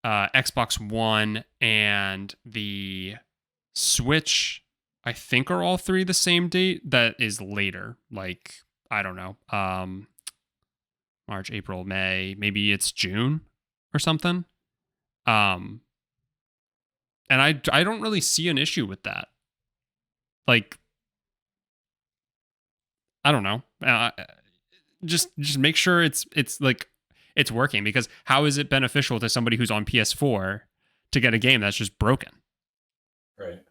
Xbox One, and the Switch, I think, are all three the same date. That is later. Like, I don't know. March, April, May. Maybe it's June or something. And I don't really see an issue with that. Like, I don't know. Just make sure it's like it's working, because how is it beneficial to somebody who's on PS4 to get a game that's just broken?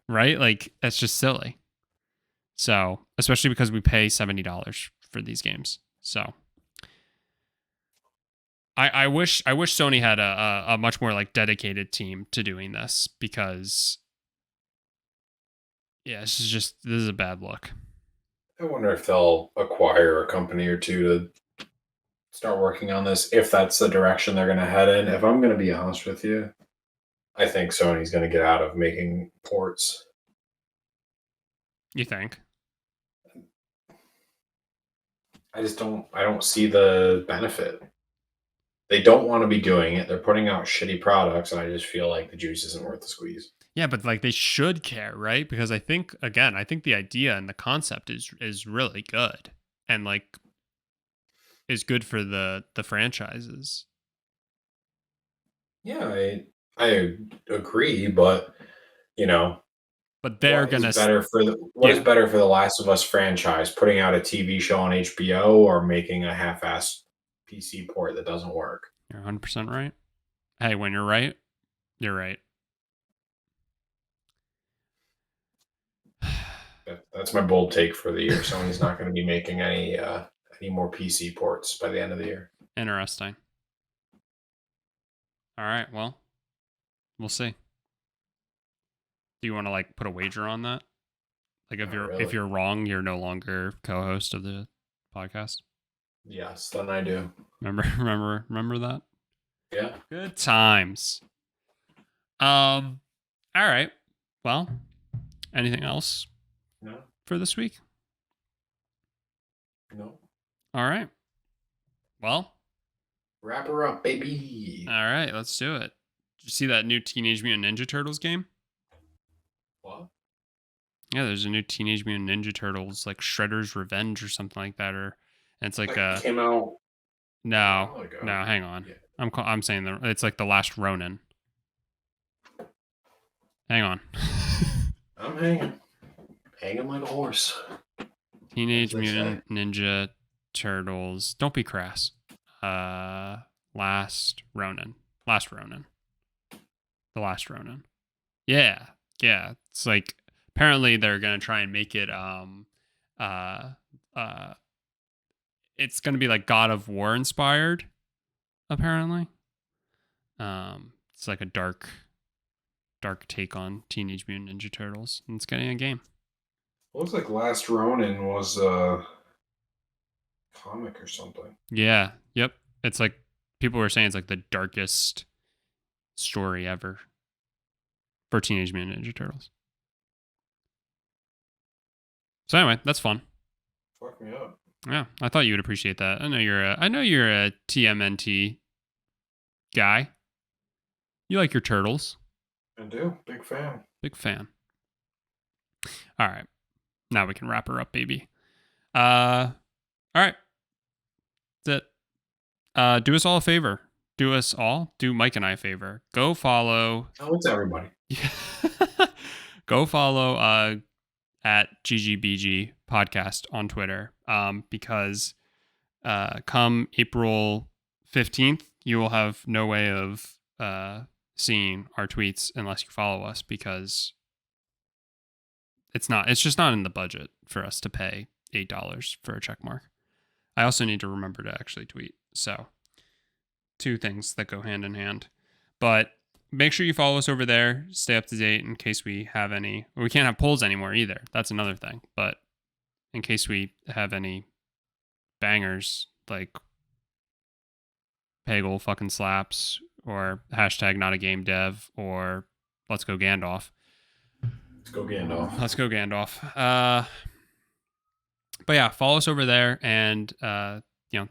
Right? Like that's just silly. So, especially because we pay $70 for these games. So, I wish Sony had a much more like dedicated team to doing this, because yeah, this is a bad look. I wonder if they'll acquire a company or two to start working on this, if that's the direction they're going to head in. If I'm going to be honest with you, I think Sony's going to get out of making ports. You think? I don't see the benefit. They don't want to be doing it. They're putting out shitty products, and I just feel like the juice isn't worth the squeeze. Yeah, but like they should care, right? Because I think the idea and the concept is really good, and like is good for the franchises. Yeah, I agree, but you know, but they're gonna is better for the Last of Us franchise, putting out a TV show on HBO or making a half-assed PC port that doesn't work? You're 100% right. Hey, when you're right, you're right. That's my bold take for the year. Sony's not going to be making any more PC ports by the end of the year. Interesting. All right, well, we'll see. Do you want to like put a wager on that? Like if you're wrong, you're no longer co-host of the podcast? Yes, then I do. Remember that? Yeah. Good times. All right. Well, anything else? No. For this week? No. All right. Well, wrap her up, baby. All right, let's do it. Did you see that new Teenage Mutant Ninja Turtles game? What? Yeah, there's a new Teenage Mutant Ninja Turtles, like Shredder's Revenge or something like that, and it's like came out. No, hang on. Yeah. I'm saying that it's like the Last Ronin. Hang on. I'm hanging like a horse. Teenage Mutant Ninja Turtles. Don't be crass. Last Ronin. The Last Ronin. Yeah. It's like apparently they're gonna try and make it it's gonna be like God of War inspired, apparently. It's like a dark take on Teenage Mutant Ninja Turtles, and it's getting a game. It looks like Last Ronin was a comic or something. Yeah. Yep. It's like people were saying it's like the darkest story ever for Teenage Mutant Ninja Turtles. So anyway, that's fun. Fuck me up. Yeah, I thought you would appreciate that. I know you're a TMNT guy. You like your turtles. I do. Big fan. Big fan. All right. Now we can wrap her up, baby. All right. That's it. Do us all a favor. Do Mike and I a favor. Go follow. Oh, it's everybody. Go follow at GGBG podcast on Twitter. Because come April 15th, you will have no way of seeing our tweets unless you follow us, because it's just not in the budget for us to pay $8 for a check mark. I also need to remember to actually tweet. So 2 things that go hand in hand. But make sure you follow us over there. Stay up to date in case we have any. We can't have polls anymore either. That's another thing. But in case we have any bangers like Pagel fucking slaps, or hashtag not a game dev, or let's go Gandalf. Let's go Gandalf. Let's go Gandalf. But yeah, follow us over there, and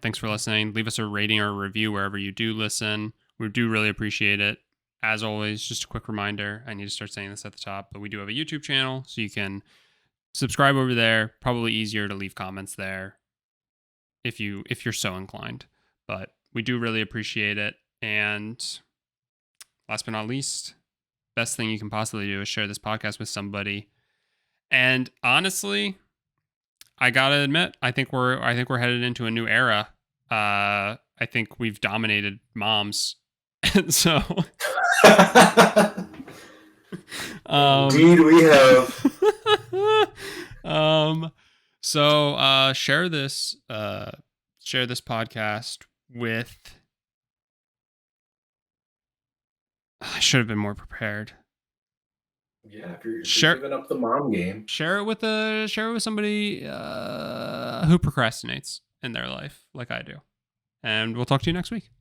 thanks for listening. Leave us a rating or a review wherever you do listen. We do really appreciate it. As always, just a quick reminder, I need to start saying this at the top, but we do have a YouTube channel, so you can subscribe over there. Probably easier to leave comments there if you're so inclined. But we do really appreciate it. And last but not least, best thing you can possibly do is share this podcast with somebody. And honestly, I gotta admit, I think we're headed into a new era. I think we've dominated moms, and so indeed we have. So share this podcast with. I should have been more prepared. Yeah, if you're giving up the mom game, share it with somebody who procrastinates in their life, like I do. And we'll talk to you next week.